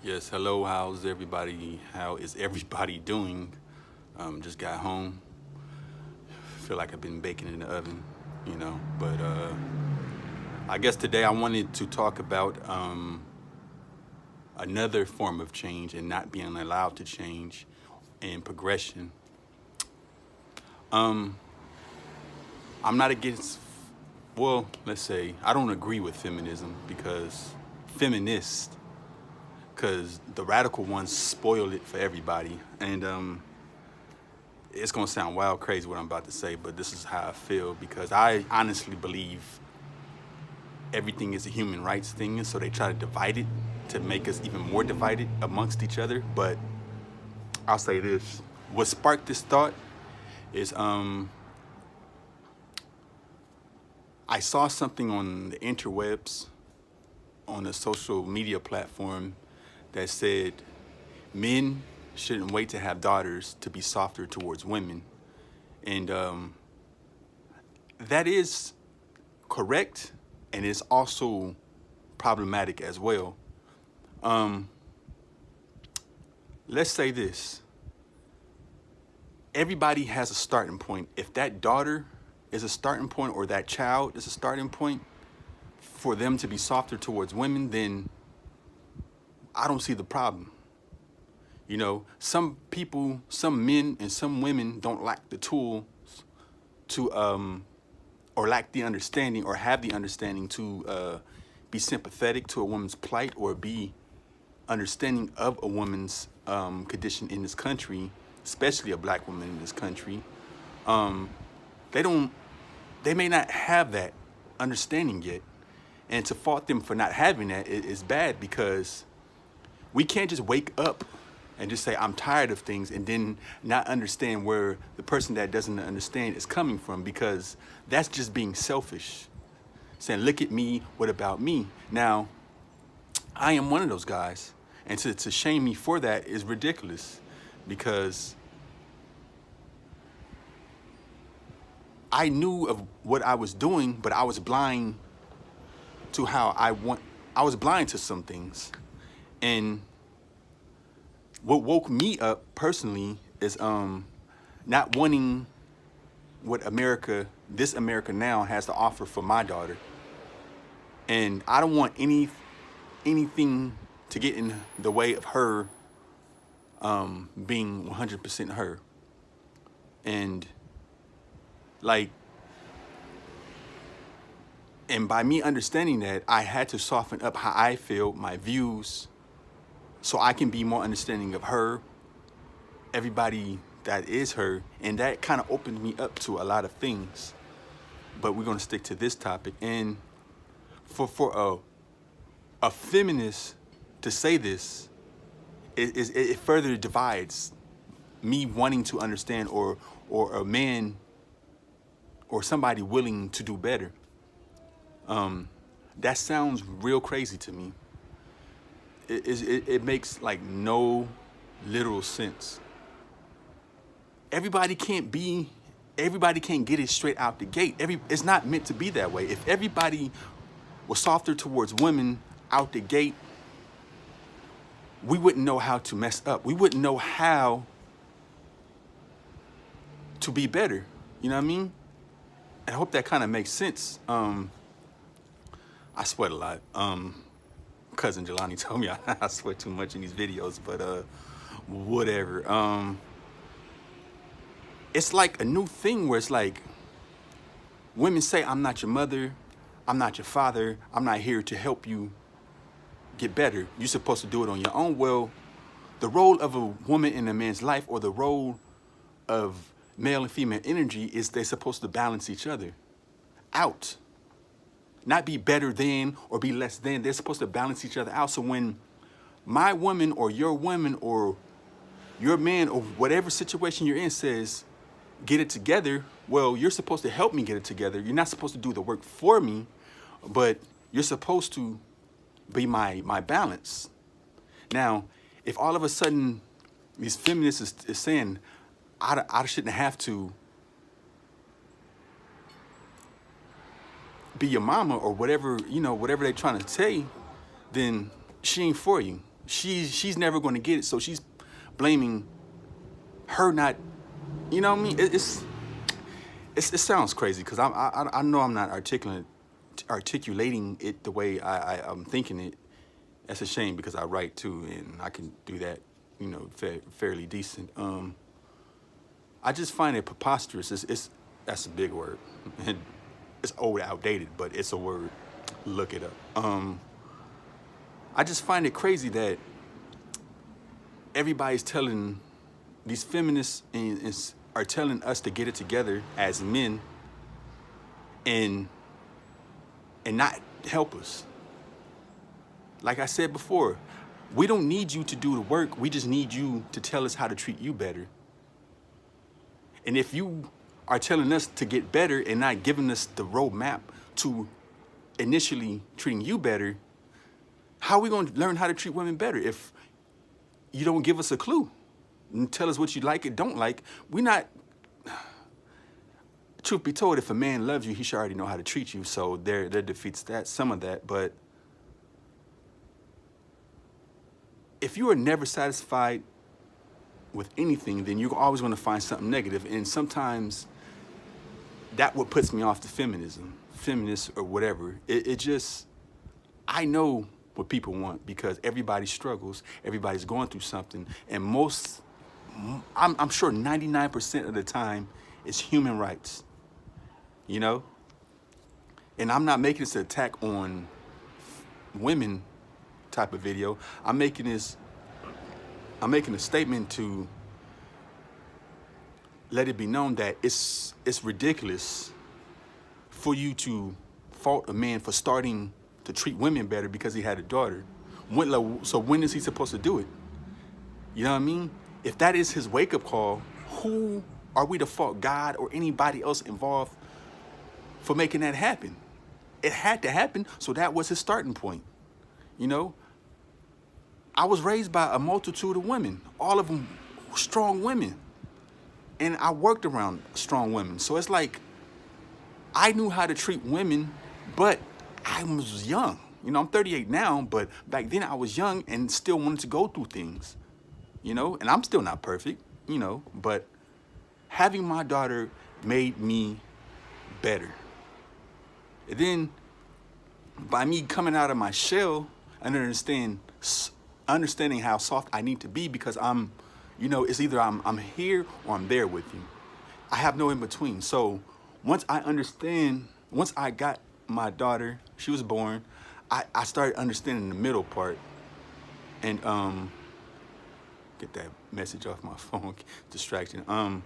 Yes, hello. How's everybody? How is everybody doing? Just got home. Feel like I've been baking in the oven, But I guess today I wanted to talk about another form of change and not being allowed to change and progression. Um, I'm not against. Well, let's say I don't agree with feminism feminists, because the radical ones spoil it for everybody, and it's gonna sound wild crazy what I'm about to say, but this is how I feel because I honestly believe everything is a human rights thing, and so they try to divide it to make us even more divided amongst each other. But I'll say this: what sparked this thought is I saw something on the interwebs on a social media platform that said men shouldn't wait to have daughters to be softer towards women, and that is correct, and it's also problematic as well. Um, let's say this: everybody has a starting point. If that daughter is a starting point, or that child is a starting point for them to be softer towards women, then I don't see the problem. Some people, some men and some women don't lack the tools to or lack the understanding or have the understanding to be sympathetic to a woman's plight or be understanding of a woman's condition in this country, especially a black woman in this country. um, they don't they may not have that understanding yet, and to fault them for not having that is bad, because we can't just wake up and just say I'm tired of things and then not understand where the person that doesn't understand is coming from, because that's just being selfish, saying look at me, what about me. Now I am one of those guys, and to shame me for that is ridiculous, because I knew of what I was doing, but I was blind to I was blind to some things. And what woke me up personally is not wanting what this America now has to offer for my daughter. And I don't want anything to get in the way of her being 100% her. And like, and by me understanding that, I had to soften up how I feel, my views, so I can be more understanding of her, everybody that is her, and that kind of opened me up to a lot of things. But we're gonna stick to this topic, and for a feminist to say this, it further divides me wanting to understand, or a man or somebody willing to do better. That sounds real crazy to me. It makes like no literal sense. Everybody can't get it straight out the gate. It's not meant to be that way. If everybody was softer towards women out the gate, we wouldn't know how to mess up. We wouldn't know how to be better. You know what I mean? I hope that kind of makes sense. I sweat a lot. Cousin Jelani told me I sweat too much in these videos, but whatever. It's like a new thing where it's like women say, I'm not your mother, I'm not your father, I'm not here to help you get better. You're supposed to do it on your own. Well, the role of a woman in a man's life, or the role of male and female energy, is they're supposed to balance each other out. Not be better than or be less than. They're supposed to balance each other out. So when my woman or your woman or your man or whatever situation you're in says, get it together, well, you're supposed to help me get it together. You're not supposed to do the work for me, but you're supposed to be my balance. Now, if all of a sudden these feminists is saying I shouldn't have to be your mama or whatever, whatever they're trying to say, then she ain't for you. She's never going to get it, so she's blaming her not. You know what I mean? It sounds crazy because I know I'm not articulating it the way I'm thinking it. That's a shame because I write too, and I can do that, you know, fairly decent. I just find it preposterous. That's a big word. It's old, outdated, but it's a word. Look it up. I just find it crazy that everybody's telling these feminists are telling us to get it together as men and not help us. Like I said before, we don't need you to do the work. We just need you to tell us how to treat you better. And if you are telling us to get better and not giving us the roadmap to initially treating you better, how are we going to learn how to treat women better if you don't give us a clue and tell us what you like and don't like? We're not, truth be told, if a man loves you, he should already know how to treat you. So there defeats that, some of that. But if you are never satisfied with anything, then you're always going to find something negative. And sometimes that's what puts me off the feminists or whatever. It just, I know what people want because everybody struggles. Everybody's going through something. And I'm sure 99% of the time, it's human rights, you know? And I'm not making this an attack on women type of video. I'm making a statement to let it be known that it's ridiculous for you to fault a man for starting to treat women better because he had a daughter. So when is he supposed to do it? You know what I mean? If that is his wake-up call, who are we to fault, God or anybody else involved for making that happen? It had to happen, so that was his starting point. You know, I was raised by a multitude of women, all of them strong women. And I worked around strong women. So it's like, I knew how to treat women, but I was young. You know, I'm 38 now, but back then I was young and still wanted to go through things, you know, and I'm still not perfect, you know, but having my daughter made me better. And then by me coming out of my shell and understanding how soft I need to be because I'm, you know, it's either I'm here or I'm there with you. I have no in between. So once I got my daughter, she was born, I started understanding the middle part. And get that message off my phone, distraction. And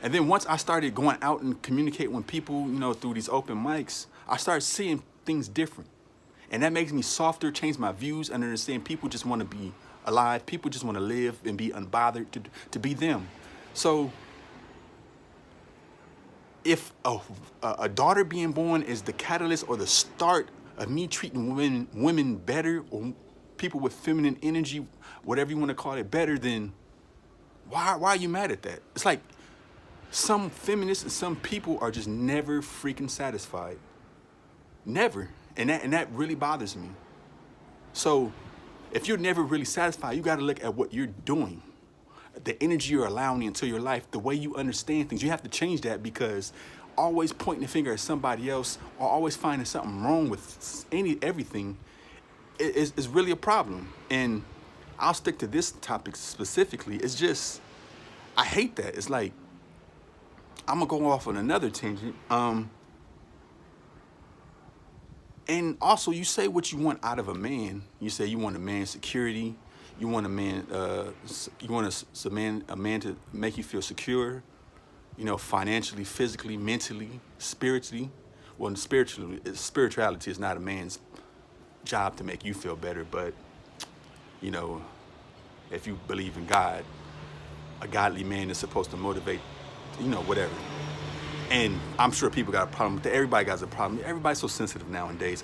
then once I started going out and communicating with people, you know, through these open mics, I started seeing things different. And that makes me softer, change my views, and understand people just want to be alive. People just want to live and be unbothered to be them. So if a daughter being born is the catalyst or the start of me treating women better, or people with feminine energy, whatever you want to call it, better, then why are you mad at that? It's like some feminists and some people are just never freaking satisfied. Never. And that really bothers me. So if you're never really satisfied, you got to look at what you're doing, the energy you're allowing into your life, the way you understand things. You have to change that, because always pointing the finger at somebody else or always finding something wrong with everything is really a problem. And I'll stick to this topic specifically. It's just, I hate that. It's like, I'm going to go off on another tangent. And also, you say what you want out of a man. You say you want a man's security. You want a man. You want a man to make you feel secure. You know, financially, physically, mentally, spiritually. Well, spirituality is not a man's job to make you feel better. But you know, if you believe in God, a godly man is supposed to motivate. You know, whatever. And I'm sure people got a problem with that. Everybody got a problem. Everybody's so sensitive nowadays.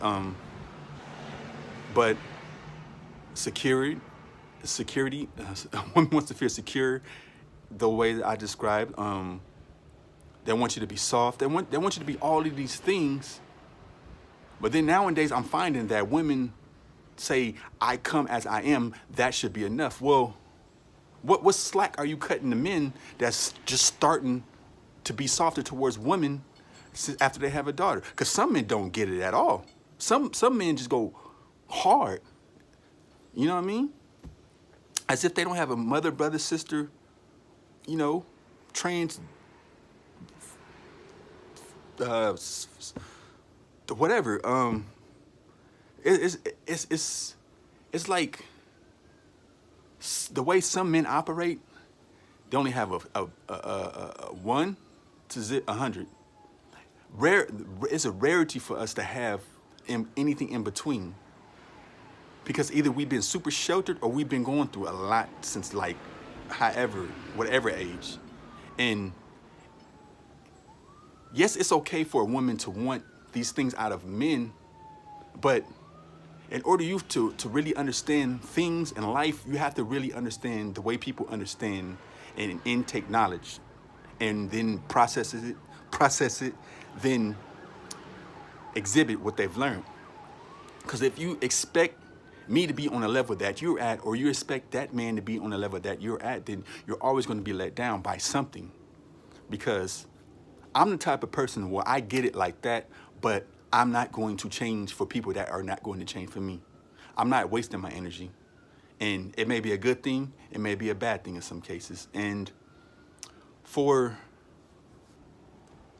But security, a woman wants to feel secure the way that I described. They want you to be soft. They want you to be all of these things. But then nowadays I'm finding that women say, I come as I am, that should be enough. Well, what slack are you cutting the men that's just starting to be softer towards women after they have a daughter? Because some men don't get it at all. Some men just go hard. You know what I mean? As if they don't have a mother, brother, sister, you know, trained, whatever. It's like the way some men operate. They only have a 1 to 100. It's a rarity for us to have anything in between. Because either we've been super sheltered or we've been going through a lot since like whatever age. And yes, it's okay for a woman to want these things out of men, but in order you to really understand things in life, you have to really understand the way people understand and intake knowledge, and then process it, then exhibit what they've learned. Because if you expect me to be on a level that you're at, or you expect that man to be on a level that you're at, then you're always going to be let down by something. Because I'm the type of person where I get it like that, but I'm not going to change for people that are not going to change for me. I'm not wasting my energy. And it may be a good thing, it may be a bad thing in some cases. And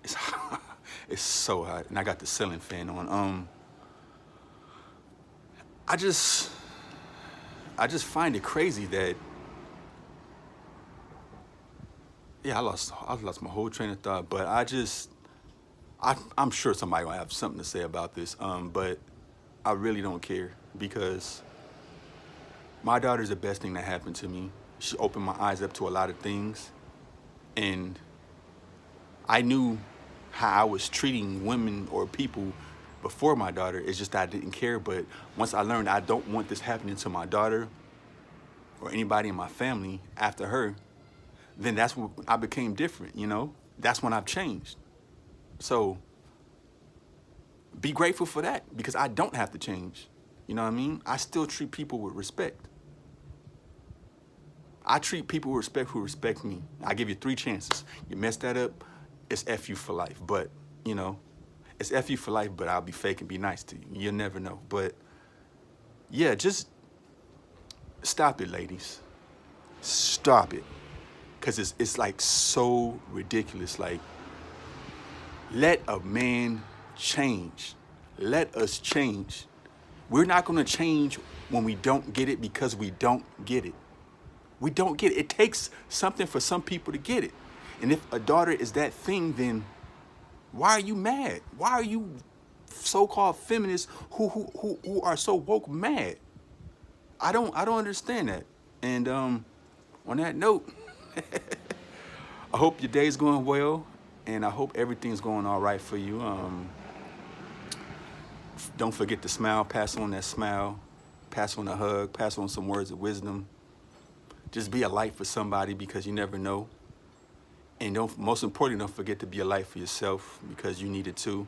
it's, it's so hot, and I got the ceiling fan on. I just find it crazy that, yeah, I lost my whole train of thought, but I'm sure somebody gonna have something to say about this, but I really don't care, because my daughter's the best thing that happened to me. She opened my eyes up to a lot of things, and I knew how I was treating women or people before my daughter. It's just that I didn't care. But once I learned I don't want this happening to my daughter or anybody in my family after her, then that's when I became different, you know? That's when I've changed. So be grateful for that, because I don't have to change. You know what I mean? I still treat people with respect. I treat people with respect who respect me. I give you 3 chances. You mess that up, it's F you for life. But, you know, it's F you for life, but I'll be fake and be nice to you. You'll never know. But, yeah, just stop it, ladies. Stop it. Because it's like so ridiculous. Like, let a man change. Let us change. We're not going to change when we don't get it, because we don't get it. We don't get it. It takes something for some people to get it. And if a daughter is that thing, then why are you mad? Why are you so-called feminists who are so woke mad? I don't understand that. And on that note, I hope your day's going well, and I hope everything's going all right for you. Don't forget to smile. Pass on that smile. Pass on a hug. Pass on some words of wisdom. Just be a light for somebody, because you never know. And most importantly, don't forget to be a light for yourself, because you need it too.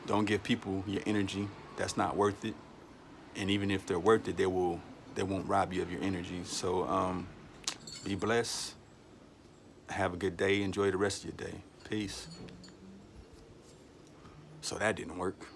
Don't give people your energy. That's not worth it. And even if they're worth it, they won't rob you of your energy. So be blessed. Have a good day. Enjoy the rest of your day. Peace. So that didn't work.